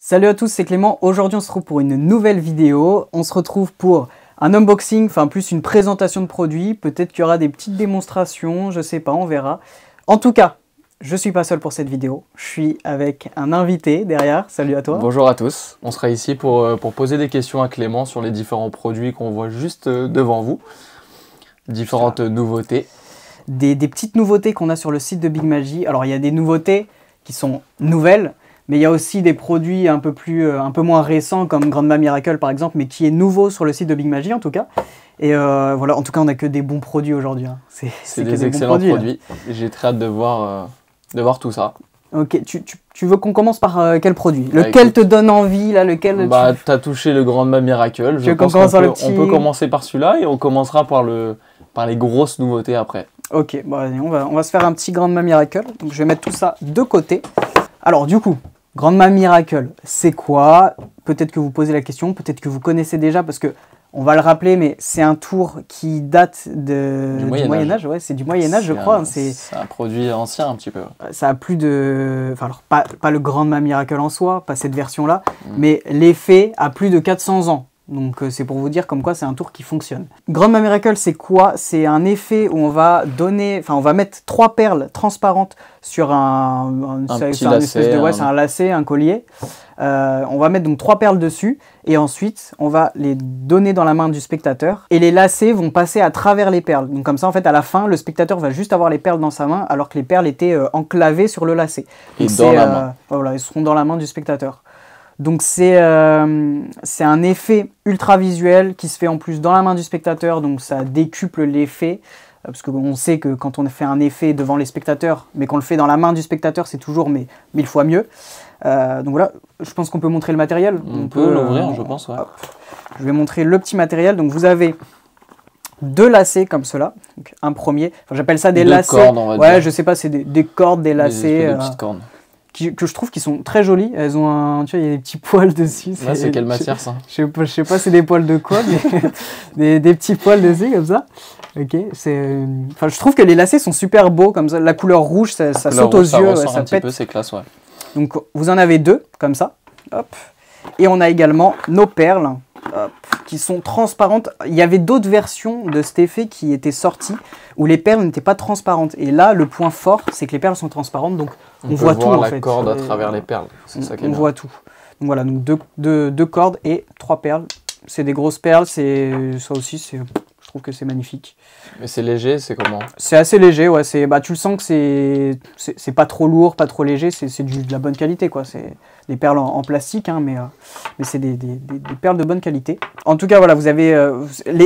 Salut à tous, c'est Clément. Aujourd'hui on se retrouve pour une nouvelle vidéo. On se retrouve pour un unboxing, enfin plus une présentation de produits. Peut-être qu'il y aura des petites démonstrations, je sais pas, on verra. En tout cas, je suis pas seul pour cette vidéo. Je suis avec un invité derrière. Salut à toi. Bonjour à tous. On sera ici pour poser des questions à Clément sur les différents produits qu'on voit juste devant vous. Différentes nouveautés. Des petites nouveautés qu'on a sur le site de Big Magi. Alors il y a des nouveautés qui sont nouvelles. Mais il y a aussi des produits un peu moins récents comme Grandma Miracle par exemple, mais qui est nouveau sur le site de Big Magi en tout cas. Et voilà, en tout cas on n'a que des bons produits aujourd'hui. Hein. C'est des excellents produits. J'ai très hâte de voir tout ça. Ok, tu veux qu'on commence par quel produit? Lequel te donne envie là, lequel t'as touché le Grandma Miracle. Je pense qu'on peut commencer par celui-là et on commencera par les grosses nouveautés après. Ok, bon, allez, on va se faire un petit Grandma Miracle. Donc je vais mettre tout ça de côté. Alors du coup, Grandma Miracle, c'est quoi? Peut-être que vous posez la question, peut-être que vous connaissez déjà parce que, on va le rappeler, mais c'est un tour qui date du Moyen-Âge. Ouais, c'est du Moyen-Âge, je crois. Hein, c'est un produit ancien un petit peu. Ça a plus de... Enfin, alors, pas le Grandma Miracle en soi, pas cette version-là, mais l'effet a plus de 400 ans. Donc c'est pour vous dire comme quoi c'est un tour qui fonctionne. Grandma Miracle, c'est quoi? C'est un effet où on va mettre 3 perles transparentes sur un lacet, un collier. On va mettre donc 3 perles dessus et ensuite on va les donner dans la main du spectateur et les lacets vont passer à travers les perles. Donc comme ça en fait à la fin le spectateur va juste avoir les perles dans sa main alors que les perles étaient enclavées sur le lacet. Et dans la main. Voilà, ils seront dans la main du spectateur. Donc c'est un effet ultra visuel qui se fait en plus dans la main du spectateur, donc ça décuple l'effet, parce qu'on sait que quand on fait un effet devant les spectateurs, mais qu'on le fait dans la main du spectateur, c'est toujours 1000 fois mieux. Donc voilà, je pense qu'on peut montrer le matériel. On peut l'ouvrir, je pense, ouais. Je vais montrer le petit matériel, donc vous avez 2 lacets comme cela, donc un premier, enfin, j'appelle ça des lacets. Cordes, on va dire. Je sais pas, c'est des cordes, des lacets. Des petites cordes. Que je trouve qu'ils sont très jolis. Elles ont tu vois, il y a des petits poils dessus. Là, c'est quelle matière ça? Je sais pas, c'est des poils de quoi, mais des petits poils dessus comme ça. Ok, enfin, je trouve que les lacets sont super beaux comme ça. La couleur rouge, ça saute aux yeux, ça un pète. Peu, c'est classe, ouais. Donc vous en avez 2 comme ça. Hop. Et on a également nos perles. Hop, qui sont transparentes. Il y avait d'autres versions de cet effet qui étaient sorties où les perles n'étaient pas transparentes. Et là, le point fort, c'est que les perles sont transparentes, donc on voit tout en fait. On voit la corde à travers les perles. On voit tout. Donc voilà, donc 2 cordes et 3 perles. C'est des grosses perles. Ça aussi, je trouve que c'est magnifique. Mais c'est léger, c'est comment? C'est assez léger, ouais. Tu le sens que c'est pas trop lourd, pas trop léger. C'est de la bonne qualité, quoi. C'est des perles en plastique, hein, mais c'est des perles de bonne qualité. En tout cas, voilà, vous avez...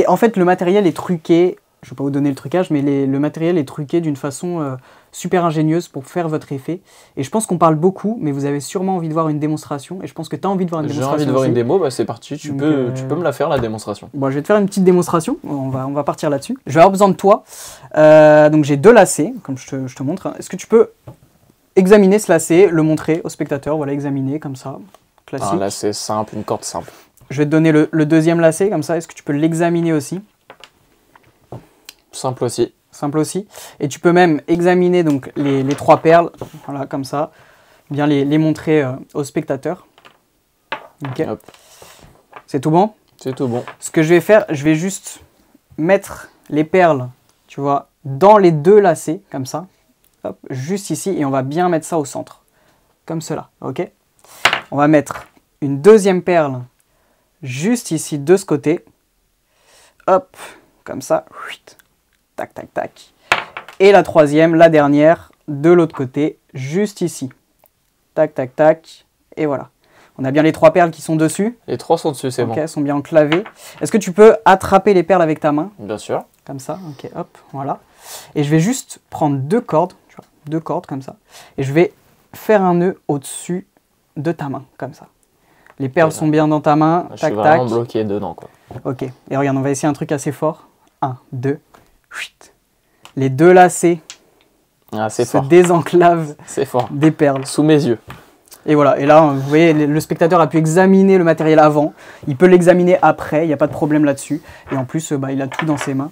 en fait, le matériel est truqué. Je ne vais pas vous donner le trucage, mais le matériel est truqué d'une façon super ingénieuse pour faire votre effet. Et je pense qu'on parle beaucoup, mais vous avez sûrement envie de voir une démonstration. Et je pense que tu as envie de voir une démonstration. J'ai envie de voir une démo, bah c'est parti. Tu peux me la faire, la démonstration. Bon, je vais te faire une petite démonstration. On va partir là-dessus. Je vais avoir besoin de toi. Donc j'ai 2 lacets, comme je te montre. Est-ce que tu peux examiner ce lacet, le montrer au spectateur? Voilà, examiner comme ça. Classique. Un lacet simple, une corde simple. Je vais te donner le deuxième lacet, comme ça. Est-ce que tu peux l'examiner aussi? Simple aussi. Simple aussi. Et tu peux même examiner donc, les 3 perles, voilà, comme ça. Bien les montrer au spectateur. Ok. C'est tout bon? C'est tout bon. Ce que je vais faire, je vais juste mettre les perles, tu vois, dans les 2 lacets, comme ça. Hop, juste ici, et on va bien mettre ça au centre. Comme cela, ok? On va mettre une deuxième perle juste ici, de ce côté. Hop, comme ça. Tac, tac, tac. Et la troisième, la dernière, de l'autre côté, juste ici. Tac, tac, tac. Et voilà. On a bien les 3 perles qui sont dessus. Les 3 sont dessus, c'est bon. Ok, elles sont bien enclavées. Est-ce que tu peux attraper les perles avec ta main? Bien sûr. Comme ça, ok, hop, voilà. Et je vais juste prendre 2 cordes, tu vois, 2 cordes comme ça. Et je vais faire un nœud au-dessus de ta main, comme ça. Les perles sont bien dans ta main. Je suis vraiment bloqué dedans, quoi. Ok, et regarde, on va essayer un truc assez fort. 1, 2, les 2 lacets se désenclavent des perles. Sous mes yeux. Et voilà, et là, vous voyez, le spectateur a pu examiner le matériel avant. Il peut l'examiner après, il n'y a pas de problème là-dessus. Et en plus, il a tout dans ses mains.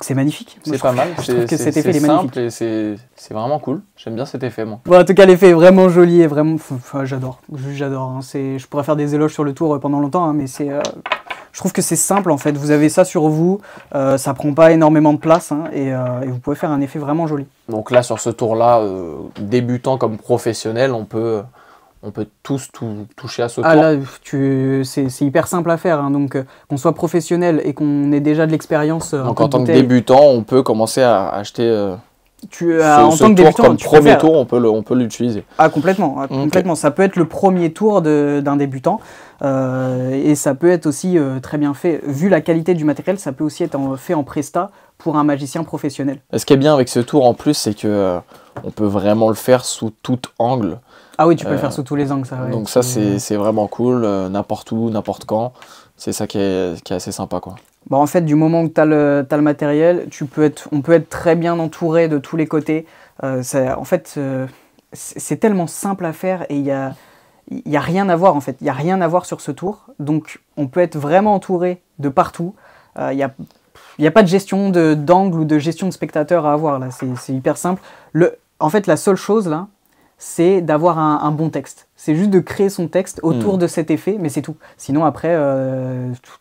C'est magnifique. C'est pas mal. Je trouve que cet effet c'est est magnifique. simple et c'est vraiment cool. J'aime bien cet effet, moi. Bon, en tout cas, l'effet est vraiment joli et vraiment. Enfin, j'adore. J'adore. Hein. Je pourrais faire des éloges sur le tour pendant longtemps, hein, mais je trouve que c'est simple en fait. Vous avez ça sur vous, ça prend pas énormément de place hein, et vous pouvez faire un effet vraiment joli. Donc là, sur ce tour-là, débutant comme professionnel, on peut tous toucher à ce tour. Ah là, c'est hyper simple à faire. Hein, donc, qu'on soit professionnel et qu'on ait déjà de l'expérience. Donc en tant que débutant, on peut commencer à acheter. En tant que débutant, comme premier tour, on peut l'utiliser. Ah complètement, complètement. Ça peut être le premier tour d'un débutant et ça peut être aussi très bien fait. Vu la qualité du matériel, ça peut aussi être fait en presta pour un magicien professionnel. Ce qui est bien avec ce tour en plus, c'est que on peut vraiment le faire sous tout angle. Ah oui, tu peux le faire sous tous les angles, ça. Ouais, donc ça, c'est vraiment cool, n'importe où, n'importe quand. C'est ça qui est assez sympa, quoi. Bon, en fait, du moment que tu as le matériel, on peut être très bien entouré de tous les côtés. En fait, c'est tellement simple à faire et il y a rien à voir, en fait. Il n'y a rien à voir sur ce tour. Donc, on peut être vraiment entouré de partout. Il n'y a pas de gestion d'angle ou de gestion de spectateurs à avoir, là. C'est hyper simple. En fait, la seule chose, là, c'est d'avoir un bon texte. C'est juste de créer son texte autour de cet effet, mais c'est tout. Sinon, après,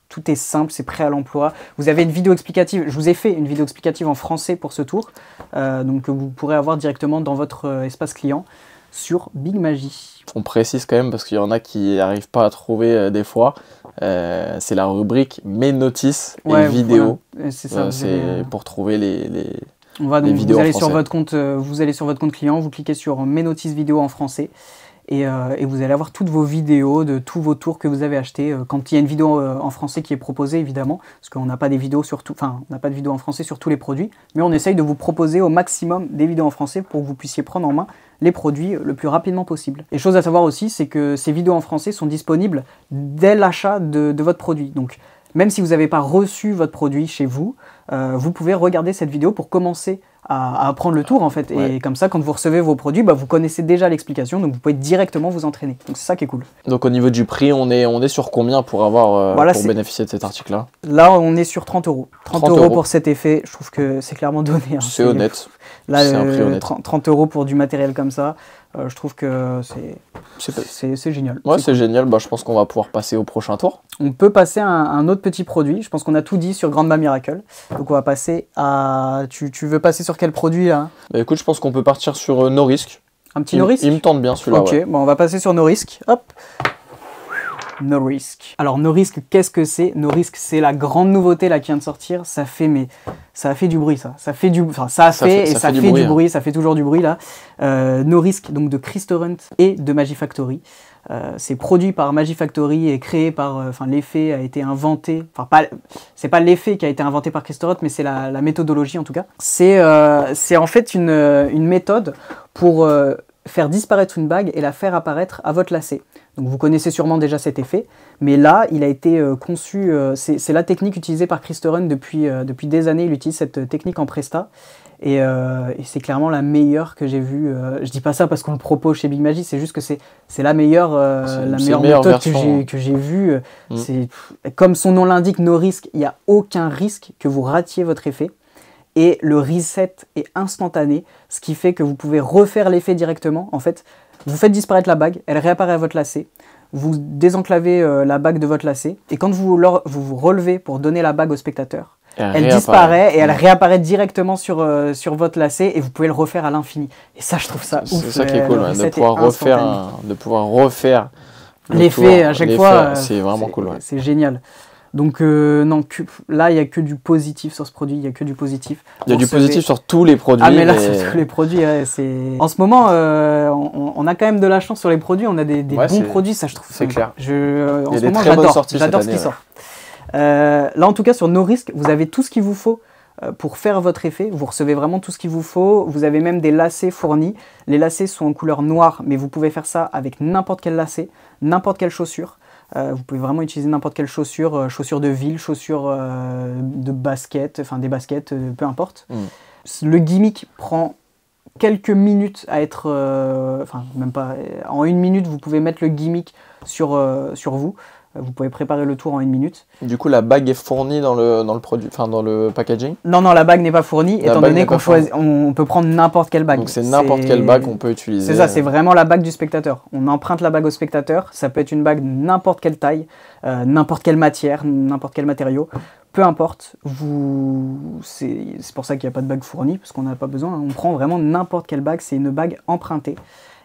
tout est simple, c'est prêt à l'emploi. Vous avez une vidéo explicative. Je vous ai fait une vidéo explicative en français pour ce tour, donc que vous pourrez avoir directement dans votre espace client sur Big Magie. On précise quand même, parce qu'il y en a qui n'arrivent pas à trouver des fois, c'est la rubrique Mes notices et vidéos. Voilà. C'est ça. C'est pour trouver les vous allez sur votre compte client, vous cliquez sur Mes notices vidéo en français et vous allez avoir toutes vos vidéos de tous vos tours que vous avez achetés. Quand il y a une vidéo en français qui est proposée, évidemment, parce qu'on n'a pas des vidéos on n'a pas de vidéo en français sur tous les produits, mais on essaye de vous proposer au maximum des vidéos en français pour que vous puissiez prendre en main les produits le plus rapidement possible. Et chose à savoir aussi, c'est que ces vidéos en français sont disponibles dès l'achat de votre produit. Donc, même si vous n'avez pas reçu votre produit chez vous, vous pouvez regarder cette vidéo pour commencer à apprendre le tour en fait. Ouais. Et comme ça, quand vous recevez vos produits, vous connaissez déjà l'explication, donc vous pouvez directement vous entraîner. Donc c'est ça qui est cool. Donc au niveau du prix, on est sur combien pour bénéficier de cet article-là? Là, on est sur 30 €. 30 € pour cet effet, je trouve que c'est clairement donné. Hein. C'est honnête. Là, c'est un prix honnête. 30 € pour du matériel comme ça, je trouve que c'est génial. Ouais, c'est génial. Je pense qu'on va pouvoir passer au prochain tour. On peut passer à un autre petit produit. Je pense qu'on a tout dit sur Grandma Miracle. Donc on va passer à... Tu veux passer sur quel produit là? Écoute, je pense qu'on peut partir sur No Risk. Un petit No Risk? Il me tente bien celui-là. Ok, bon, on va passer sur No Risk. Hop. No Risk. Alors No Risk, qu'est-ce que c'est? No Risk, c'est la grande nouveauté là qui vient de sortir. Ça fait du bruit, ça. Ça fait du bruit, ça fait toujours du bruit là. No Risk, donc de Crystorant et de Magifactory. C'est produit par Magifactory et créé par... l'effet a été inventé... c'est pas l'effet qui a été inventé par Crystorant, mais c'est la méthodologie en tout cas. C'est en fait une méthode pour faire disparaître une bague et la faire apparaître à votre lacet. Donc vous connaissez sûrement déjà cet effet, mais là, il a été conçu... c'est la technique utilisée par Crystorant depuis des années. Il utilise cette technique en Presta. Et c'est clairement la meilleure que j'ai vue. Je dis pas ça parce qu'on le propose chez Big Magie, c'est juste que c'est la meilleure méthode que j'ai vue. Comme son nom l'indique, no risk, il n'y a aucun risque que vous ratiez votre effet. Et le reset est instantané, ce qui fait que vous pouvez refaire l'effet directement. En fait, vous faites disparaître la bague, elle réapparaît à votre lacet. Vous désenclavez la bague de votre lacet. Et quand vous relevez pour donner la bague au spectateur, elle disparaît et elle réapparaît directement sur votre lacet et vous pouvez le refaire à l'infini. Et ça, je trouve ça ouf. C'est ça qui est cool, de pouvoir refaire l'effet à chaque fois. C'est vraiment cool. C'est génial. Donc non, là, il n'y a que du positif sur ce produit, il y a que du positif. Il y a du positif sur tous les produits. Ah mais là, sur tous les produits, c'est... En ce moment, on a quand même de la chance sur les produits, on a des bons produits, ça je trouve. C'est clair. En ce moment, j'adore ce qui sort. Là, en tout cas, sur No Risk, vous avez tout ce qu'il vous faut pour faire votre effet. Vous recevez vraiment tout ce qu'il vous faut. Vous avez même des lacets fournis. Les lacets sont en couleur noire, mais vous pouvez faire ça avec n'importe quel lacet, n'importe quelle chaussure. Vous pouvez vraiment utiliser n'importe quelle chaussure, chaussures de ville, chaussures de basket, des baskets, peu importe. Le gimmick prend quelques minutes à être... même pas... En 1 minute, vous pouvez mettre le gimmick sur vous. Vous pouvez préparer le tour en 1 minute. Du coup, la bague est fournie dans le produit, enfin dans le packaging? Non, non, la bague n'est pas fournie, étant donné on peut prendre n'importe quelle bague. Donc c'est n'importe quelle bague qu'on peut utiliser. C'est ça, c'est vraiment la bague du spectateur. On emprunte la bague au spectateur, ça peut être une bague de n'importe quelle taille, n'importe quelle matière, n'importe quel matériau, peu importe. C'est pour ça qu'il n'y a pas de bague fournie, parce qu'on n'a pas besoin. On prend vraiment n'importe quelle bague, c'est une bague empruntée.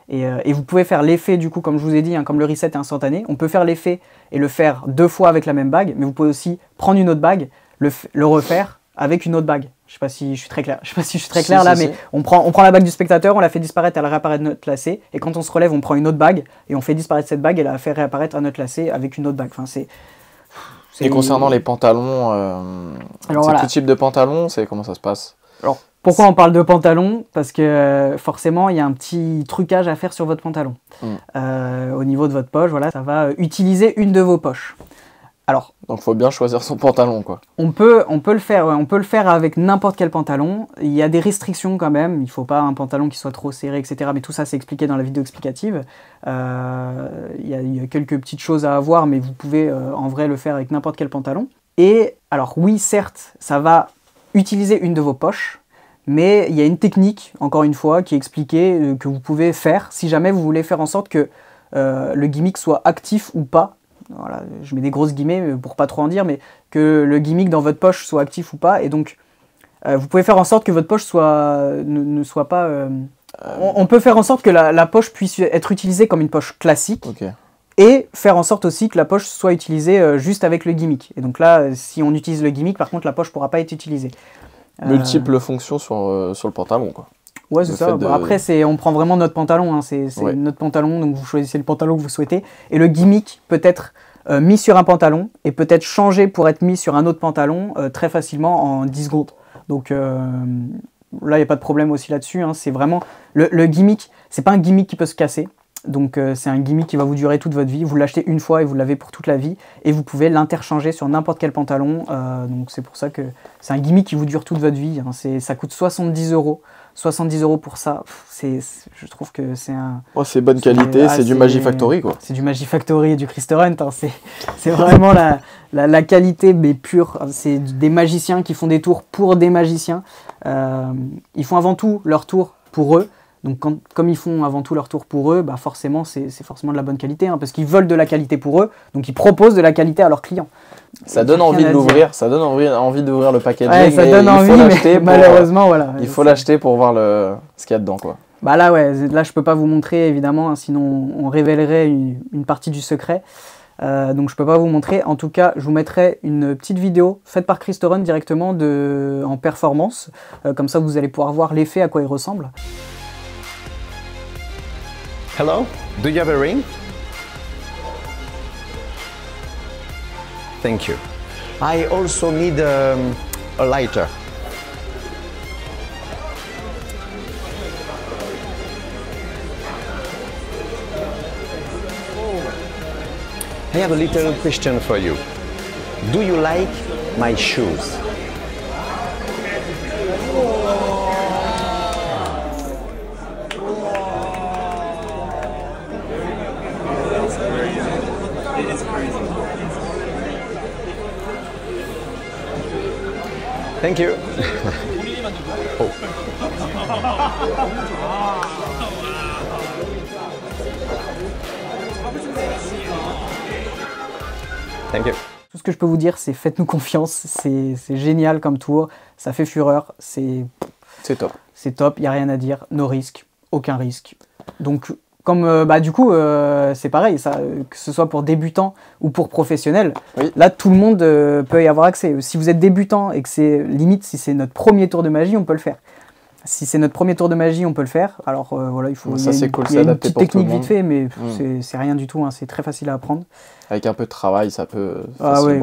Et vous pouvez faire l'effet, du coup, comme je vous ai dit, hein, comme le reset est instantané, on peut faire l'effet et le faire 2 fois avec la même bague, mais vous pouvez aussi prendre une autre bague, le refaire avec une autre bague. Je sais pas si je suis très clair. Je sais pas si je suis très clair là, mais on prend la bague du spectateur, on la fait disparaître, elle réapparaît à notre lacet, et quand on se relève, on prend une autre bague et on fait disparaître cette bague et la fait réapparaître à notre lacet avec une autre bague. Enfin, Et concernant les pantalons, tout type de pantalons, comment ça se passe? Alors, pourquoi on parle de pantalon? Parce que forcément, il y a un petit trucage à faire sur votre pantalon. Au niveau de votre poche, voilà, ça va utiliser une de vos poches. Alors, donc, il faut bien choisir son pantalon, quoi. On peut le faire, ouais, on peut le faire avec n'importe quel pantalon. Il y a des restrictions quand même. Il ne faut pas un pantalon qui soit trop serré, etc. Mais tout ça, c'est expliqué dans la vidéo explicative. Il y a quelques petites choses à avoir, mais vous pouvez en vrai le faire avec n'importe quel pantalon. Et alors, oui, certes, ça va utiliser une de vos poches. Mais il y a une technique, encore une fois, qui est expliquée, que vous pouvez faire si jamais vous voulez faire en sorte que le gimmick soit actif ou pas. Voilà, je mets des grosses guillemets pour pas trop en dire, mais que le gimmick dans votre poche soit actif ou pas. Et donc, vous pouvez faire en sorte que votre poche ne soit pas... On peut faire en sorte que la poche puisse être utilisée comme une poche classique. Okay. Et faire en sorte aussi que la poche soit utilisée juste avec le gimmick. Et donc là, si on utilise le gimmick, par contre, la poche ne pourra pas être utilisée. Multiples fonctions sur le pantalon, quoi. Ouais, c'est ça. Après, on prend vraiment notre pantalon. Hein. C'est notre pantalon, donc vous choisissez le pantalon que vous souhaitez. Et le gimmick peut être mis sur un pantalon et peut être changé pour être mis sur un autre pantalon très facilement en 10 secondes. Donc là, il n'y a pas de problème aussi là-dessus. Hein. C'est vraiment... Le gimmick, c'est pas un gimmick qui peut se casser. Donc c'est un gimmick qui va vous durer toute votre vie. Vous l'achetez une fois et vous l'avez pour toute la vie. Et vous pouvez l'interchanger sur n'importe quel pantalon. Donc c'est pour ça que c'est un gimmick qui vous dure toute votre vie. Hein. Ça coûte 70 €. 70 € pour ça, je trouve que c'est un... Oh, c'est bonne qualité, c'est du Magifactory, quoi. C'est du Magifactory et du Crystal Hunt. Hein. C'est vraiment la qualité, mais pure. C'est des magiciens qui font des tours pour des magiciens. Ils font avant tout leur tour pour eux. Donc comme ils font avant tout leur tour pour eux, bah forcément c'est forcément de la bonne qualité, hein, parce qu'ils veulent de la qualité pour eux, donc ils proposent de la qualité à leurs clients. Ça donne envie de l'ouvrir, ça donne envie d'ouvrir le packaging. Ouais, ça donne envie, mais malheureusement voilà. Il faut l'acheter pour voir ce qu'il y a dedans, quoi. Bah là ouais, là je peux pas vous montrer évidemment, hein, sinon on révélerait une partie du secret. Donc je peux pas vous montrer. En tout cas, je vous mettrai une petite vidéo faite par Crystal Hunt directement en performance, comme ça vous allez pouvoir voir l'effet, à quoi il ressemble. Hello, do you have a ring? Thank you. I also need a lighter. I have a little question for you. Do you like my shoes? Thank you. Oh. Thank you. Tout ce que je peux vous dire, c'est faites-nous confiance. C'est génial comme tour. Ça fait fureur. C'est top. C'est top. Il n'y a rien à dire. No risque. Aucun risque. Donc... Comme du coup, c'est pareil, ça, que ce soit pour débutants ou pour professionnels, oui. Là tout le monde peut y avoir accès. Si vous êtes débutant et que c'est limite, si c'est notre premier tour de magie, on peut le faire. Si c'est notre premier tour de magie, on peut le faire. Alors voilà, il faut. Ça c'est cool, il y a une petite technique vite fait, mais c'est rien du tout. Hein, c'est très facile à apprendre. Avec un peu de travail, ça peut. Ah ouais,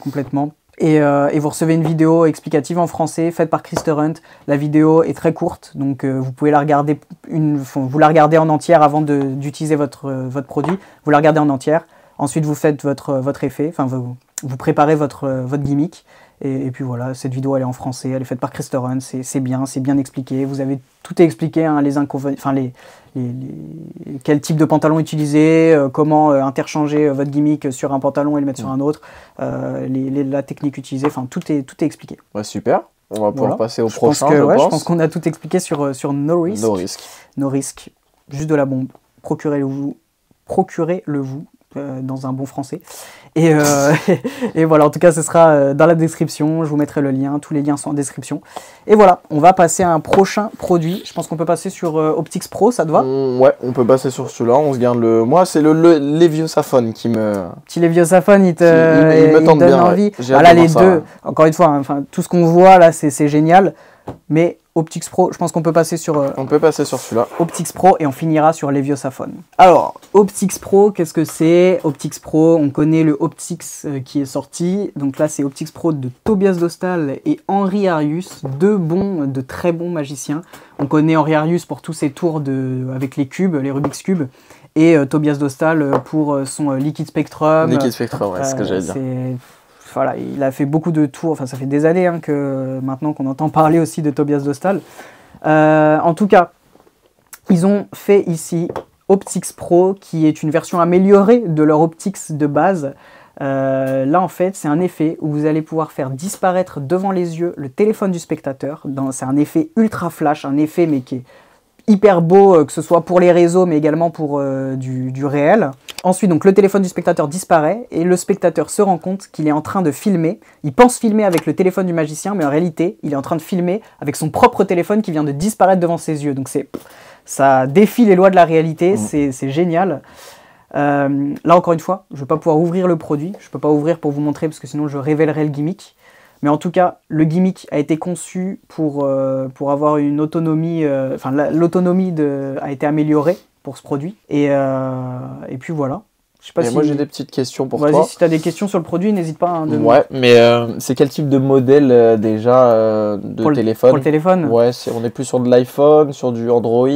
complètement. Et vous recevez une vidéo explicative en français faite par Crystal Hunt. La vidéo est très courte, donc vous pouvez la regarder vous la regardez en entière avant d'utiliser votre produit. Vous la regardez en entière. Ensuite, vous faites votre effet. Enfin, vous préparez votre gimmick Et puis voilà, cette vidéo elle est en français, elle est faite par Christorun, c'est bien expliqué. Vous avez tout expliqué, hein, les inconvénients, enfin quel type de pantalon utiliser, comment interchanger votre gimmick sur un pantalon et le mettre sur un autre, la technique utilisée, enfin tout est expliqué. Ouais, super. On va pouvoir passer au prochain, je pense qu'on a tout expliqué sur No Risk. No Risk. No Risk, juste de la bombe. Procurez-le-vous dans un bon français. Et voilà, en tout cas, ce sera dans la description. Je vous mettrai le lien. Tous les liens sont en description. Et voilà, on va passer à un prochain produit. Je pense qu'on peut passer sur Optix Pro, ça te va? Ouais, on peut passer sur celui-là. On se garde le... Moi, c'est le Leviosaphone qui me... Petit Leviosaphone, il me tente donne bien, envie. Ouais. Voilà, les deux. Encore une fois, hein, tout ce qu'on voit là, c'est génial. Mais Optix Pro, je pense qu'on peut passer sur... on peut passer sur celui-là. Optix Pro et on finira sur Leviosaphone. Alors, Optix Pro, qu'est-ce que c'est? Optix Pro, on connaît le Optix qui est sorti. Donc là, c'est Optix Pro de Tobias Dostal et Henri Arius, de très bons magiciens. On connaît Henri Arius pour tous ses tours avec les cubes, les Rubik's Cube. Et Tobias Dostal pour son Liquid Spectrum. Liquid Spectrum, ouais, c'est ce que j'allais dire. Voilà, il a fait beaucoup de tours, enfin ça fait des années maintenant qu'on entend parler aussi de Tobias Dostal. En tout cas, ils ont fait ici Optix Pro, qui est une version améliorée de leur Optix de base. Là en fait, c'est un effet où vous allez pouvoir faire disparaître devant les yeux le téléphone du spectateur. C'est un effet ultra flash, un effet mais qui est hyper beau, que ce soit pour les réseaux mais également pour du réel. Ensuite, donc, le téléphone du spectateur disparaît et le spectateur se rend compte qu'il est en train de filmer. Il pense filmer avec le téléphone du magicien, mais en réalité, il est en train de filmer avec son propre téléphone qui vient de disparaître devant ses yeux. Donc ça défie les lois de la réalité, c'est génial. Là, encore une fois, je ne vais pas pouvoir ouvrir le produit. Je ne peux pas ouvrir pour vous montrer parce que sinon je révélerai le gimmick. Mais en tout cas, le gimmick a été conçu pour avoir une autonomie, l'autonomie a été améliorée pour ce produit. Et puis voilà. Je sais pas si... Moi j'ai des petites questions pour toi. Vas-y, si tu as des questions sur le produit, n'hésite pas. Ouais, mais c'est quel type de modèle déjà de téléphone? Pour le téléphone? Ouais, on est plus sur de l'iPhone, sur du Android.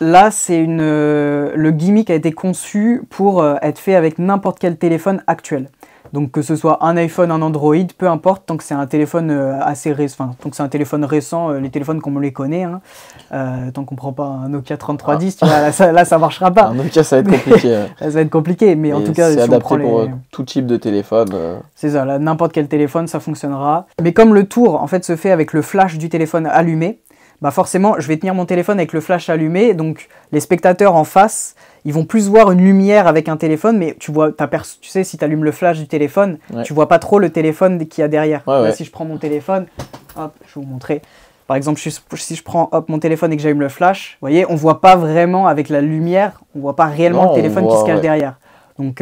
Là, le gimmick a été conçu pour être fait avec n'importe quel téléphone actuel. Donc que ce soit un iPhone, un Android, peu importe, tant que c'est un téléphone assez récent, tant que c'est un téléphone récent, les téléphones comme on les connaît, hein, tant qu'on prend pas un Nokia 3310, tu vois, là ça marchera pas. Un Nokia ça va être compliqué. Ça va être compliqué, mais en tout cas, c'est adapté pour tout type de téléphone. C'est ça, là n'importe quel téléphone, ça fonctionnera. Mais comme le tour en fait se fait avec le flash du téléphone allumé, bah forcément, je vais tenir mon téléphone avec le flash allumé, donc les spectateurs en face, ils vont plus voir une lumière avec un téléphone, mais tu sais, si tu allumes le flash du téléphone, tu vois pas trop le téléphone qu'il y a derrière. Là, si je prends mon téléphone, hop, je vais vous montrer. Par exemple, si je prends mon téléphone et que j'allume le flash, vous voyez, on voit pas vraiment avec la lumière, on voit pas réellement le téléphone qui se cache derrière. Donc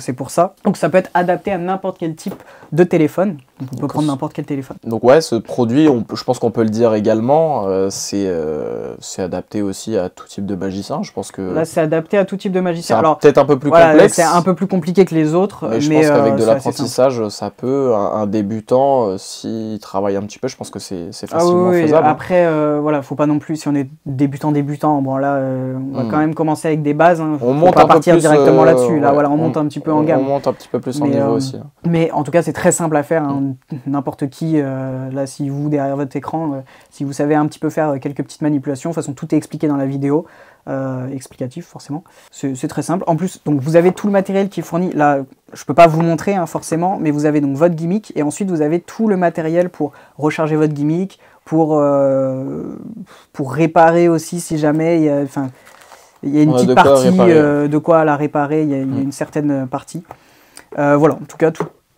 c'est pour ça. Donc ça peut être adapté à n'importe quel type de téléphone. Donc on peut prendre n'importe quel téléphone. Donc ouais, ce produit, je pense qu'on peut le dire également, c'est adapté aussi à tout type de magicien. Je pense que là c'est adapté à tout type de magicien. Alors peut-être un peu plus complexe. C'est un peu plus compliqué que les autres. Mais je pense qu'avec de l'apprentissage, ça peut, un débutant, s'il travaille un petit peu, je pense que c'est facilement faisable. Après, voilà, faut pas non plus, si on est débutant, bon là, on va quand même commencer avec des bases. Hein, on monte pas partir directement là-dessus. Là, voilà, on monte un petit peu en gamme. On monte un petit peu plus en niveau aussi. Mais en tout cas, c'est très simple à faire. Hein. N'importe qui, là, si vous, derrière votre écran, si vous savez un petit peu faire quelques petites manipulations, de toute façon, tout est expliqué dans la vidéo, explicatif forcément. C'est très simple. En plus, donc, vous avez tout le matériel qui est fourni. Là, je peux pas vous montrer hein, forcément, mais vous avez donc votre gimmick et ensuite vous avez tout le matériel pour recharger votre gimmick, pour réparer aussi si jamais il y a une petite partie de quoi la réparer, il y a une certaine partie. Voilà, en tout cas,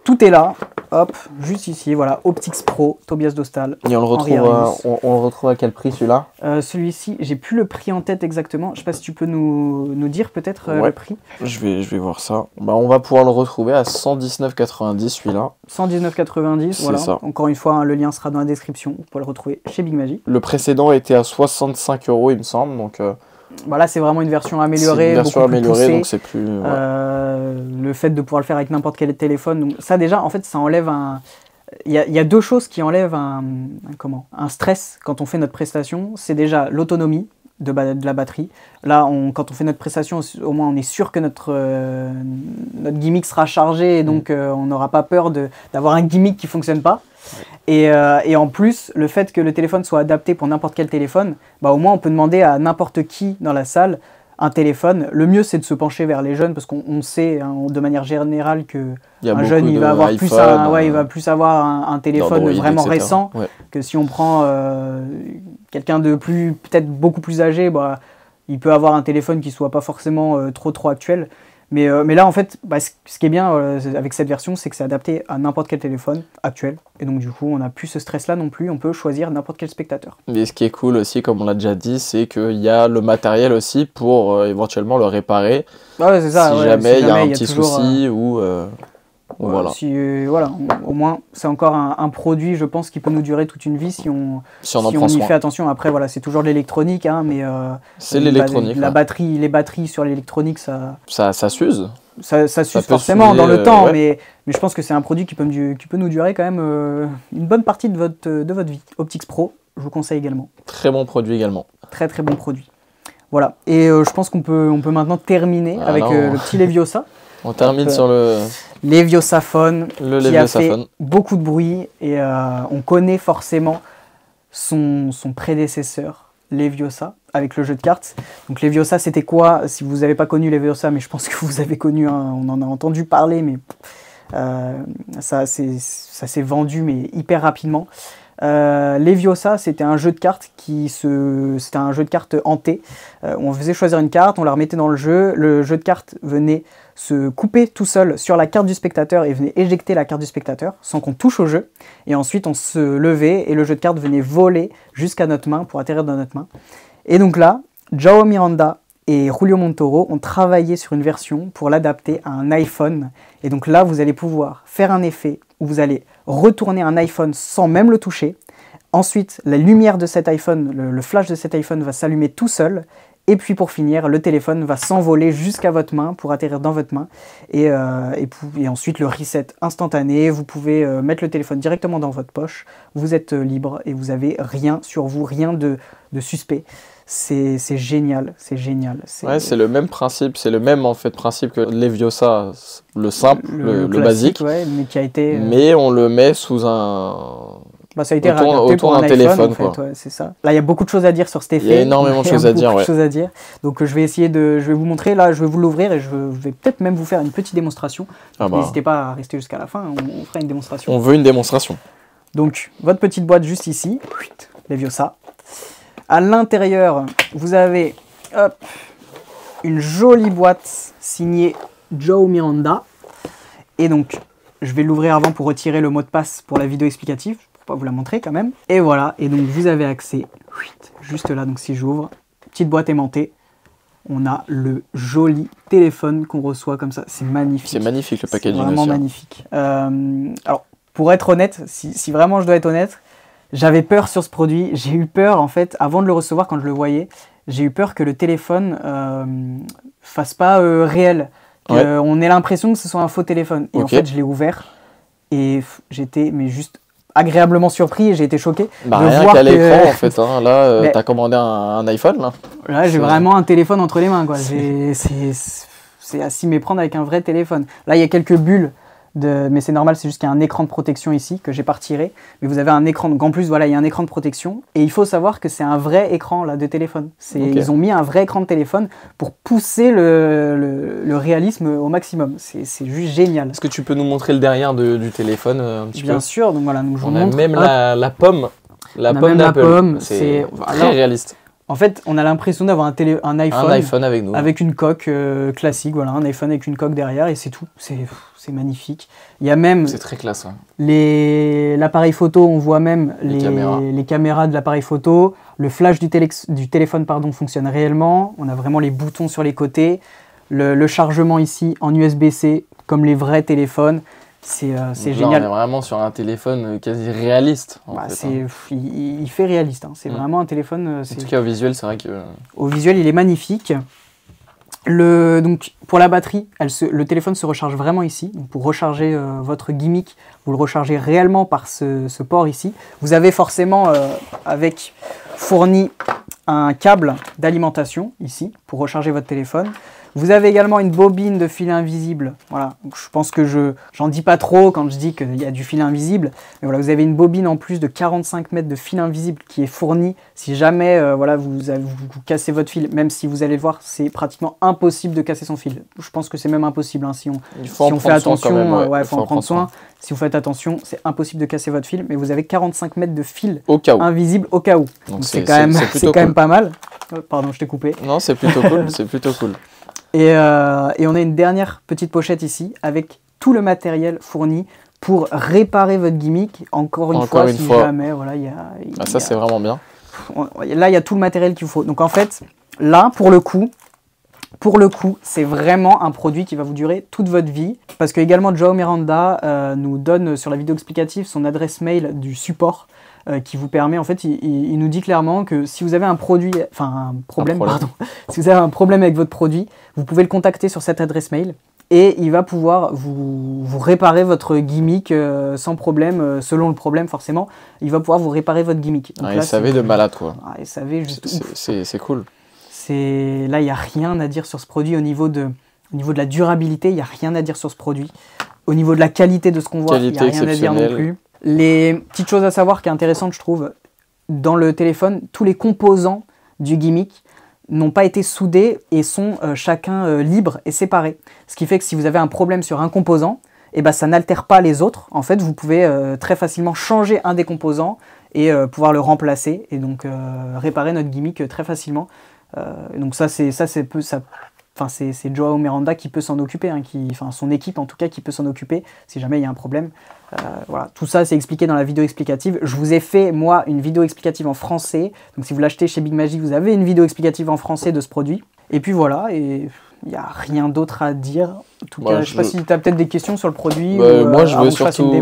tout est là. Hop, juste ici, voilà, Optix Pro, Tobias Dostal. Et on le retrouve à quel prix celui-là? Celui-ci, j'ai plus le prix en tête exactement. Je sais pas si tu peux nous dire peut-être le prix. Je vais voir ça. Bah, on va pouvoir le retrouver à 119,90 celui-là. 119,90, voilà. Ça. Encore une fois, hein, le lien sera dans la description. Vous pouvez le retrouver chez Big Magic. Le précédent était à 65 €, il me semble. Donc, bah là, c'est vraiment une version améliorée. C'est une version améliorée, donc c'est plus. Le fait de pouvoir le faire avec n'importe quel téléphone. Donc, ça, déjà, en fait, ça enlève un. Il y a deux choses qui enlèvent un stress quand on fait notre prestation. C'est déjà l'autonomie. de la batterie. Là, quand on fait notre prestation, au moins on est sûr que notre gimmick sera chargé et donc on n'aura pas peur d'avoir un gimmick qui ne fonctionne pas. Et en plus, le fait que le téléphone soit adapté pour n'importe quel téléphone, bah, au moins on peut demander à n'importe qui dans la salle un téléphone. Le mieux, c'est de se pencher vers les jeunes parce qu'on sait hein, de manière générale qu'un jeune, il va avoir plus il va plus avoir un téléphone Android, vraiment etc. récent que si on prend quelqu'un de peut-être beaucoup plus âgé, bah, il peut avoir un téléphone qui soit pas forcément trop actuel. Mais là, en fait, bah, ce qui est bien avec cette version, c'est que c'est adapté à n'importe quel téléphone actuel. Et donc, du coup, on n'a plus ce stress-là non plus. On peut choisir n'importe quel spectateur. Mais ce qui est cool aussi, comme on l'a déjà dit, c'est qu'il y a le matériel aussi pour éventuellement le réparer. Ah ouais, c'est ça. Si jamais il y a un petit souci ou... voilà. Voilà, au moins, c'est encore un produit, je pense, qui peut nous durer toute une vie si on y fait attention. Après, voilà, c'est toujours de l'électronique, hein, mais c'est l'électronique. Les batteries sur l'électronique, ça s'use. Ça s'use forcément dans le temps, mais je pense que c'est un produit qui peut nous durer quand même une bonne partie de votre vie. Optix Pro, je vous conseille également. Très bon produit également. Très très bon produit. Voilà, et je pense qu'on peut maintenant terminer avec le petit Leviosa. On termine sur le... Leviosa Phone, qui a fait beaucoup de bruit et on connaît forcément son prédécesseur, Leviosa, avec le jeu de cartes. Donc Leviosa, c'était quoi? Si vous n'avez pas connu Leviosa, mais je pense que vous avez connu, on en a entendu parler, mais ça s'est vendu mais hyper rapidement. Leviosa, c'était un jeu de cartes c'était un jeu de cartes hanté. On faisait choisir une carte, on la remettait dans le jeu de cartes venait se couper tout seul sur la carte du spectateur et venait éjecter la carte du spectateur sans qu'on touche au jeu. Et ensuite, on se levait et le jeu de cartes venait voler jusqu'à notre main pour atterrir dans notre main. Et donc là, João Miranda et Julio Montoro ont travaillé sur une version pour l'adapter à un iPhone. Et donc là, vous allez pouvoir faire un effet où vous allez retourner un iPhone sans même le toucher. Ensuite, la lumière de cet iPhone, le flash de cet iPhone va s'allumer tout seul. Et puis pour finir, le téléphone va s'envoler jusqu'à votre main pour atterrir dans votre main. Et ensuite, le reset instantané. Vous pouvez mettre le téléphone directement dans votre poche. Vous êtes libre et vous n'avez rien sur vous, rien de suspect. C'est génial, c'est génial. Ouais, c'est le même principe, c'est le même en fait principe que Leviosa, le simple, le basique. Ouais, mais qui a été. Mais on le met sous un. Bah, ça a été adapté pour un téléphone, en fait, ouais, c'est ça. Là, il y a beaucoup de choses à dire sur cet effet. Il y a énormément de choses à dire, ouais. Donc, je vais essayer je vais vous montrer. Là, je vais vous l'ouvrir et je vais peut-être même vous faire une petite démonstration. N'hésitez pas à rester jusqu'à la fin. On fera une démonstration. On veut une démonstration. Donc, votre petite boîte juste ici, Leviosa. À l'intérieur, vous avez une jolie boîte signée João Miranda. Et donc, je vais l'ouvrir avant pour retirer le mot de passe pour la vidéo explicative. Pas vous la montrer quand même. Et voilà, et donc vous avez accès, juste là, donc si j'ouvre, petite boîte aimantée, on a le joli téléphone qu'on reçoit comme ça, c'est magnifique. C'est magnifique le packaging. C'est vraiment magnifique. Alors, pour être honnête, si vraiment je dois être honnête, j'avais peur sur ce produit, j'ai eu peur en fait, avant de le recevoir quand je le voyais, j'ai eu peur que le téléphone fasse pas réel, qu'on ait l'impression que ce soit un faux téléphone. Et en fait, je l'ai ouvert et j'étais juste agréablement surpris et j'ai été choqué de voir qu'à l'écran en fait, hein, là t'as commandé un iPhone là j'ai vraiment un téléphone entre les mains quoi. C'est à s'y méprendre avec un vrai téléphone. Là il y a quelques bulles mais c'est normal, c'est juste qu'il y a un écran de protection ici que j'ai pas retiré, mais vous avez un écran, en plus voilà il y a un écran de protection et il faut savoir que c'est un vrai écran là de téléphone. Ils ont mis un vrai écran de téléphone pour pousser le réalisme au maximum, c'est juste génial. Est-ce que tu peux nous montrer le derrière du téléphone un petit peu? Bien sûr, donc voilà, je vous montre. On a même la pomme, d'Apple, c'est très réaliste. En fait, on a l'impression d'avoir un iPhone avec nous. Avec une coque classique, voilà, un iPhone avec une coque derrière et c'est tout. C'est magnifique. Il y a même... C'est très classe. L'appareil photo, on voit même les caméras de l'appareil photo. Le flash du téléphone fonctionne réellement. On a vraiment les boutons sur les côtés. Le chargement ici en USB-C, comme les vrais téléphones. C'est génial. Là, on est vraiment sur un téléphone quasi réaliste. Il fait réaliste. Hein. C'est vraiment un téléphone... En tout cas, au visuel, c'est vrai que... Au visuel, il est magnifique. Donc, pour la batterie, le téléphone se recharge vraiment ici. Donc, pour recharger votre gimmick, vous le rechargez réellement par ce port ici. Vous avez forcément, avec fournit un câble d'alimentation ici pour recharger votre téléphone. Vous avez également une bobine de fil invisible. Voilà, donc je pense que j'en dis pas trop quand je dis qu'il y a du fil invisible. Mais voilà, vous avez une bobine en plus de 45 mètres de fil invisible qui est fournie. Si jamais voilà, vous cassez votre fil, même si vous allez le voir, c'est pratiquement impossible de casser son fil. Je pense que c'est même impossible hein, si on fait attention. Il faut en prendre soin. Si vous faites attention, c'est impossible de casser votre fil. Mais vous avez 45 mètres de fil invisible au cas où. Donc c'est quand même pas mal. Pardon, je t'ai coupé. Non, c'est plutôt cool. C'est plutôt cool. Et on a une dernière petite pochette ici avec tout le matériel fourni pour réparer votre gimmick. Encore une fois, si jamais, voilà, ça c'est vraiment bien. Là, il y a tout le matériel qu'il vous faut. Donc en fait, là, pour le coup, c'est vraiment un produit qui va vous durer toute votre vie. Parce que également, Joao Miranda nous donne sur la vidéo explicative son adresse mail du support. Qui vous permet, en fait, il nous dit clairement que si vous avez un problème, si vous avez un problème avec votre produit, vous pouvez le contacter sur cette adresse mail et il va pouvoir vous réparer votre gimmick sans problème, selon le problème forcément, il va pouvoir vous réparer votre gimmick. Donc là, SAV de malade quoi. SAV juste c'est cool. Là, il n'y a rien à dire sur ce produit au niveau de la durabilité, il n'y a rien à dire sur ce produit. Au niveau de la qualité de ce qu'on voit, il n'y a rien à dire non plus. Les petites choses à savoir qui est intéressante, je trouve, dans le téléphone, tous les composants du gimmick n'ont pas été soudés et sont chacun libres et séparés. Ce qui fait que si vous avez un problème sur un composant, eh ben, ça n'altère pas les autres. En fait, vous pouvez très facilement changer un des composants et pouvoir le remplacer et donc réparer notre gimmick très facilement. Donc c'est Joao Miranda qui peut s'en occuper, hein, son équipe en tout cas qui peut s'en occuper si jamais il y a un problème. Voilà, tout ça c'est expliqué dans la vidéo explicative. Je vous ai fait moi une vidéo explicative en français, donc si vous l'achetez chez Big Magic, vous avez une vidéo explicative en français de ce produit. Et puis voilà, et il n'y a rien d'autre à dire. En tout cas, je sais pas si tu as peut-être des questions sur le produit. Moi je veux surtout.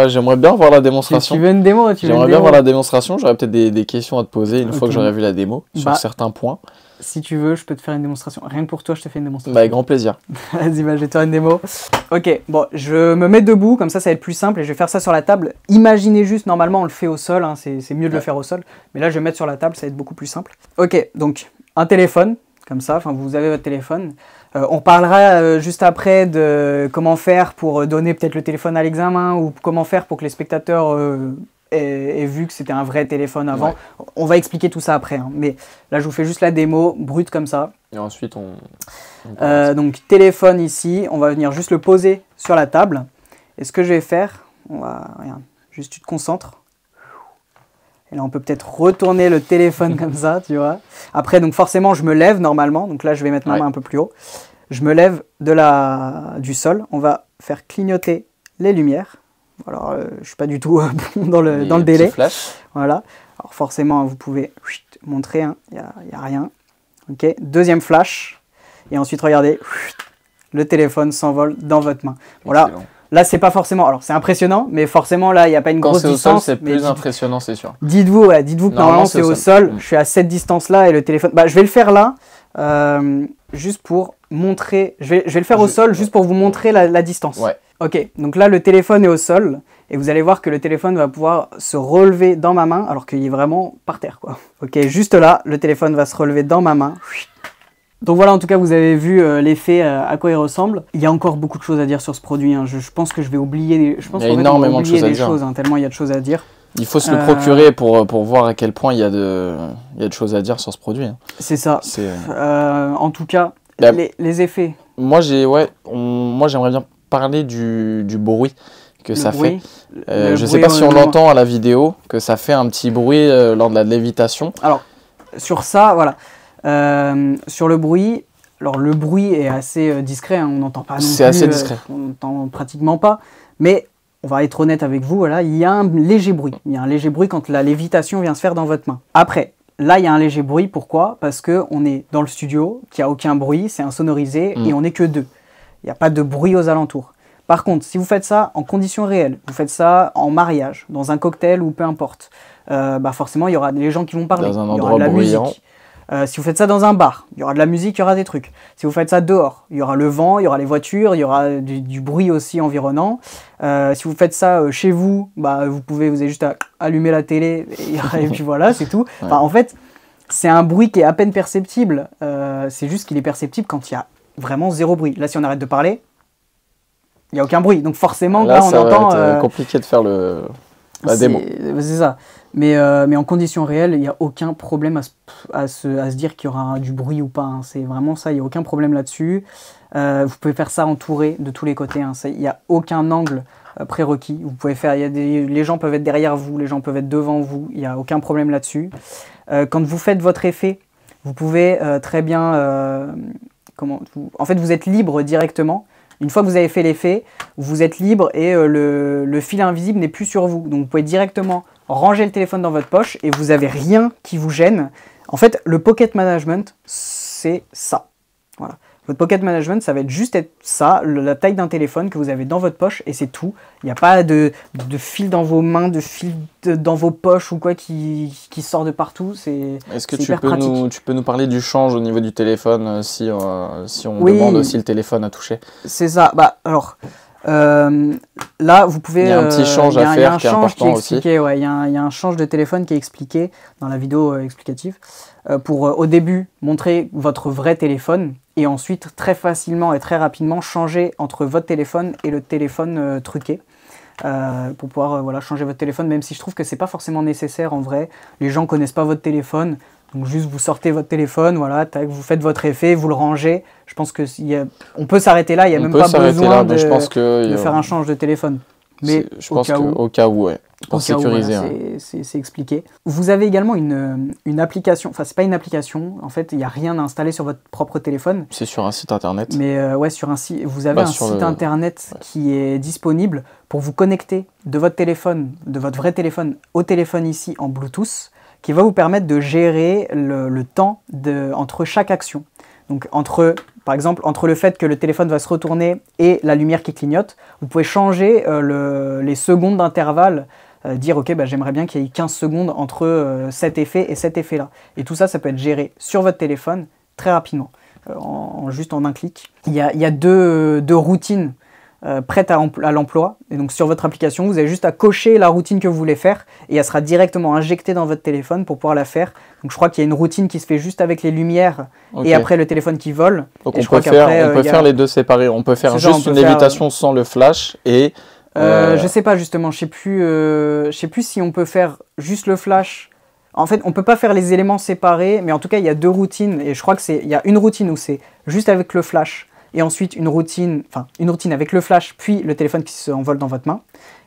J'aimerais bien voir la démonstration. Tu veux une démo? J'aimerais bien voir la démonstration. J'aurais peut-être des questions à te poser une fois que j'aurai vu la démo sur certains points. Si tu veux, je peux te faire une démonstration. Rien que pour toi, je te fais une démonstration. Avec grand plaisir. Vas-y, je vais te faire une démo. Ok, bon, je me mets debout, comme ça va être plus simple et je vais faire ça sur la table. Imaginez juste, normalement, on le fait au sol, hein, c'est mieux de le faire au sol. Mais là, je vais mettre sur la table, ça va être beaucoup plus simple. Ok, donc, un téléphone, comme ça, vous avez votre téléphone. On parlera juste après de comment faire pour donner peut-être le téléphone à l'examen ou comment faire pour que les spectateurs... et vu que c'était un vrai téléphone avant, on va expliquer tout ça après. Hein. Mais là, je vous fais juste la démo, brute comme ça. Et ensuite, donc, téléphone ici, on va venir juste le poser sur la table. Et ce que je vais faire, regarde, juste tu te concentres. Et là, on peut peut-être retourner le téléphone comme ça, tu vois. Après, donc forcément, je me lève normalement. Donc là, je vais mettre ma main un peu plus haut. Je me lève du sol. On va faire clignoter les lumières. Alors, je ne suis pas du tout bon dans le délai. Flash. Voilà. Alors, forcément, vous pouvez montrer, il n'y a rien. Ok. Deuxième flash. Et ensuite, regardez, le téléphone s'envole dans votre main. Voilà. Là, c'est pas forcément... Alors, c'est impressionnant, mais forcément, là, il n'y a pas une grosse distance. Quand c'est au sol, c'est plus impressionnant, c'est sûr. Dites-vous que normalement, c'est au sol. Je suis à cette distance-là et le téléphone... je vais le faire là, juste pour montrer... Je vais le faire au sol, juste pour vous montrer la distance. Ouais. Ok, donc là, le téléphone est au sol. Et vous allez voir que le téléphone va pouvoir se relever dans ma main, alors qu'il est vraiment par terre, quoi. Ok, juste là, le téléphone va se relever dans ma main. Donc voilà, en tout cas, vous avez vu l'effet, à quoi il ressemble. Il y a encore beaucoup de choses à dire sur ce produit. Hein. Je pense que je vais oublier... Il y a énormément de choses à dire. Tellement il y a de choses à dire. Il faut se le procurer pour voir à quel point il y a de choses à dire sur ce produit. Hein. C'est ça. En tout cas, les effets. Moi, j'aimerais bien parler du bruit que ça fait. Je ne sais pas si on l'entend à la vidéo, que ça fait un petit bruit lors de la lévitation. Alors, sur ça, voilà. Sur le bruit, alors le bruit est assez discret, hein, on n'entend pas non plus. C'est assez discret. On n'entend pratiquement pas, mais on va être honnête avec vous, voilà, il y a un léger bruit. Il y a un léger bruit quand la lévitation vient se faire dans votre main. Après, là, il y a un léger bruit, pourquoi? Parce qu'on est dans le studio, qu'il n'y a aucun bruit, c'est insonorisé, et on n'est que deux. Il n'y a pas de bruit aux alentours. Par contre, si vous faites ça en conditions réelles, vous faites ça en mariage, dans un cocktail ou peu importe, forcément, il y aura des gens qui vont parler, dans un il y aura endroit de la bruyant. musique. Si vous faites ça dans un bar, il y aura de la musique, il y aura des trucs. Si vous faites ça dehors, il y aura le vent, il y aura les voitures, il y aura du bruit aussi environnant. Si vous faites ça chez vous, vous avez juste à allumer la télé et puis voilà, c'est tout. Enfin, en fait, c'est un bruit qui est à peine perceptible. C'est juste qu'il est perceptible quand il y a vraiment zéro bruit. Là, si on arrête de parler, il n'y a aucun bruit. Donc forcément, là on entend... C'est compliqué de faire la démo. C'est ça. Mais en conditions réelles, il n'y a aucun problème à se dire qu'il y aura du bruit ou pas. Hein. C'est vraiment ça, il n'y a aucun problème là-dessus. Vous pouvez faire ça entouré de tous les côtés. Hein. Il n'y a aucun angle prérequis. Vous pouvez faire, les gens peuvent être derrière vous, les gens peuvent être devant vous. Il n'y a aucun problème là-dessus. Quand vous faites votre effet, vous pouvez très bien... en fait, vous êtes libre directement. Une fois que vous avez fait l'effet, vous êtes libre et le fil invisible n'est plus sur vous. Donc vous pouvez directement ranger le téléphone dans votre poche et vous n'avez rien qui vous gêne. En fait, le pocket management, c'est ça. Voilà. Votre pocket management, ça va être juste ça, la taille d'un téléphone que vous avez dans votre poche et c'est tout. Il n'y a pas de fil dans vos mains, de fil dans vos poches ou quoi qui sort de partout. Est-ce que tu peux nous parler du change au niveau du téléphone si on demande aussi le téléphone à toucher? C'est ça. Alors, là, vous pouvez... Il y a un petit change à faire qui est important aussi. Il y a un change de téléphone qui est expliqué dans la vidéo explicative pour au début montrer votre vrai téléphone et ensuite très facilement et très rapidement changer entre votre téléphone et le téléphone truqué. Pour pouvoir changer votre téléphone, même si je trouve que c'est pas forcément nécessaire en vrai. Les gens connaissent pas votre téléphone, donc juste vous sortez votre téléphone, voilà, tac, vous faites votre effet, vous le rangez. Je pense que on peut s'arrêter là, il n'y a même pas besoin de faire un change de téléphone. Mais je pense qu'au cas où, ouais. Pour sécuriser. Voilà, c'est expliqué. Vous avez également une application, enfin c'est pas une application, en fait il n'y a rien à installer sur votre propre téléphone. C'est sur un site internet. Mais ouais, sur un site, vous avez un site internet qui est disponible pour vous connecter de votre téléphone, de votre vrai téléphone au téléphone ici en Bluetooth, qui va vous permettre de gérer le temps entre chaque action. Donc par exemple, entre le fait que le téléphone va se retourner et la lumière qui clignote, vous pouvez changer les secondes d'intervalle, dire ok, j'aimerais bien qu'il y ait 15 secondes entre cet effet et cet effet-là. Et tout ça, ça peut être géré sur votre téléphone très rapidement, juste en un clic. Il y a deux routines prête à l'emploi. Et donc sur votre application, vous avez juste à cocher la routine que vous voulez faire et elle sera directement injectée dans votre téléphone pour pouvoir la faire. Donc je crois qu'il y a une routine qui se fait juste avec les lumières et après le téléphone qui vole. Donc on peut faire les deux séparés. On peut faire juste une lévitation sans le flash et... Je sais pas justement, je sais plus si on peut faire juste le flash. En fait, on peut pas faire les éléments séparés, mais en tout cas, il y a deux routines et je crois que il y a une routine où c'est juste avec le flash et ensuite une routine avec le flash puis le téléphone qui s'envole dans votre main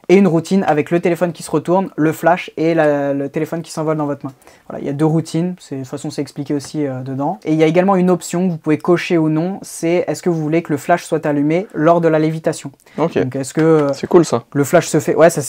et une routine avec le téléphone qui se retourne, le flash et le téléphone qui s'envole dans votre main. Voilà, il y a deux routines, de toute façon c'est expliqué aussi dedans. Et il y a également une option que vous pouvez cocher ou non, c'est est-ce que vous voulez que le flash soit allumé lors de la lévitation. Ok, donc est-ce que c'est cool ça. Le flash se fait, ouais ça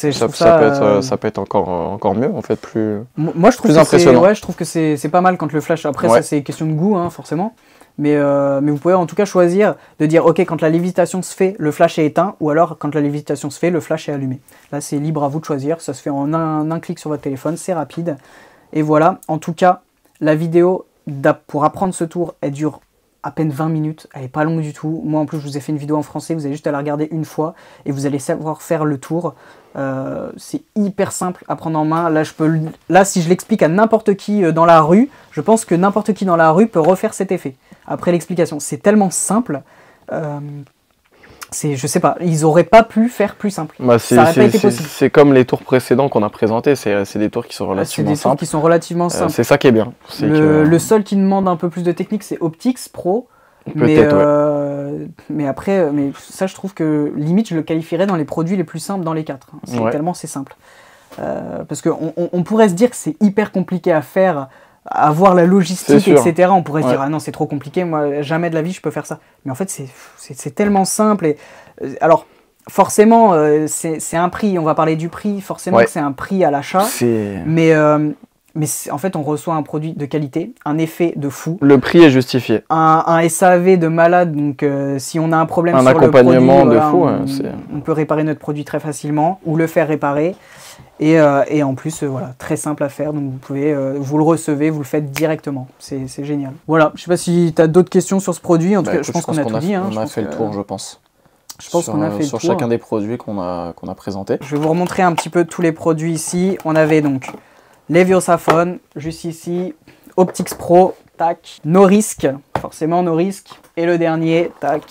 peut être encore mieux en fait, plus moi je trouve plus impressionnant. Je trouve que c'est pas mal quand le flash, après ça c'est question de goût hein, forcément. Mais vous pouvez en tout cas choisir de dire ok, quand la lévitation se fait, le flash est éteint, ou alors quand la lévitation se fait, le flash est allumé. Là c'est libre à vous de choisir, ça se fait en un clic sur votre téléphone, c'est rapide. Et voilà, en tout cas, la vidéo pour apprendre ce tour, elle dure à peine 20 minutes, elle est pas longue du tout. Moi en plus je vous ai fait une vidéo en français, vous avez juste à la regarder une fois et vous allez savoir faire le tour. C'est hyper simple à prendre en main. Là si je l'explique à n'importe qui dans la rue, je pense que n'importe qui dans la rue peut refaire cet effet. Après l'explication, c'est tellement simple, je sais pas, ils auraient pas pu faire plus simple. Ça aurait pas été possible. C'est comme les tours précédents qu'on a présentés, c'est des tours qui sont relativement simples. C'est ça qui est bien. Le seul qui demande un peu plus de technique, c'est Optix Pro. Mais après, ça je trouve que limite je le qualifierais dans les produits les plus simples dans les quatre. Tellement c'est simple. Parce qu'on pourrait se dire que c'est hyper compliqué à faire, à voir la logistique, etc. On pourrait se dire ah non c'est trop compliqué, moi jamais de la vie je peux faire ça. Mais en fait c'est tellement simple. Et alors forcément c'est un prix, on va parler du prix, forcément que c'est un prix à l'achat. Mais en fait on reçoit un produit de qualité, un effet de fou. Le prix est justifié. Un SAV de malade, donc si on a un problème sur le produit, de fou, on peut réparer notre produit très facilement ou le faire réparer. Et en plus, voilà, très simple à faire. Donc vous pouvez, vous le recevez, vous le faites directement. C'est génial. Voilà, je sais pas si tu as d'autres questions sur ce produit. En tout cas, je pense qu'on a tout dit. On a fait le tour, je pense. Je pense qu'on a fait le tour. Sur chacun des produits qu'on a présentés. Je vais vous remontrer un petit peu tous les produits ici. On avait donc Leviosaphone, juste ici, Optix Pro, tac, No Risk, forcément No Risk. Et le dernier, tac.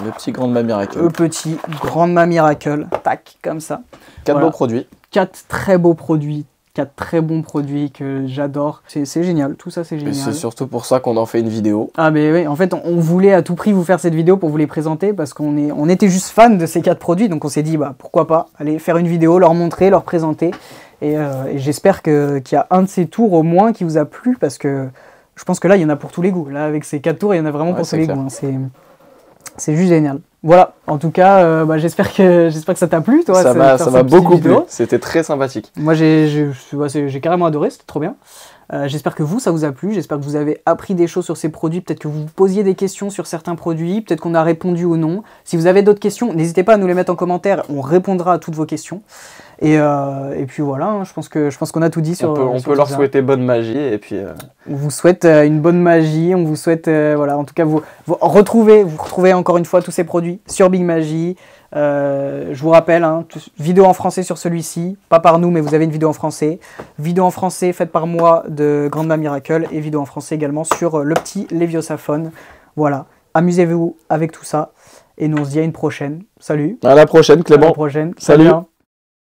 Le petit Grande Ma Miracle. Le petit Grande Ma Miracle, tac, comme ça. 4 beaux produits. 4 très beaux produits. 4 très bons produits que j'adore. C'est génial, tout ça c'est génial. C'est surtout pour ça qu'on en fait une vidéo. Ah mais oui, en fait on voulait à tout prix vous faire cette vidéo pour vous les présenter parce qu'on était juste fans de ces 4 produits, donc on s'est dit bah pourquoi pas aller faire une vidéo, leur montrer, leur présenter. Et j'espère qu'il y a un de ces tours au moins qui vous a plu parce que je pense que là il y en a pour tous les goûts. Là avec ces 4 tours il y en a vraiment pour tous les goûts. Hein. C'est juste génial. Voilà, en tout cas, j'espère que ça t'a plu, toi. Ça m'a beaucoup plu, c'était très sympathique. Moi, j'ai carrément adoré, c'était trop bien. J'espère que ça vous a plu, j'espère que vous avez appris des choses sur ces produits, peut-être que vous vous posiez des questions sur certains produits, peut-être qu'on a répondu ou non. Si vous avez d'autres questions, n'hésitez pas à nous les mettre en commentaire, on répondra à toutes vos questions. Et puis voilà, hein, je pense qu'on a tout dit sur on peut leur souhaiter bonne magie et puis... On vous souhaite une bonne magie, on vous souhaite, voilà, en tout cas, vous retrouvez encore une fois tous ces produits sur Big Magie. Je vous rappelle, hein, vidéo en français sur celui-ci, pas par nous, mais vous avez une vidéo en français. Vidéo en français faite par moi de Grande Ma Miracle et vidéo en français également sur le petit Leviosaphone. Voilà, amusez-vous avec tout ça et nous on se dit à une prochaine. Salut. À la prochaine, Clément. À la prochaine. Salut. Salut.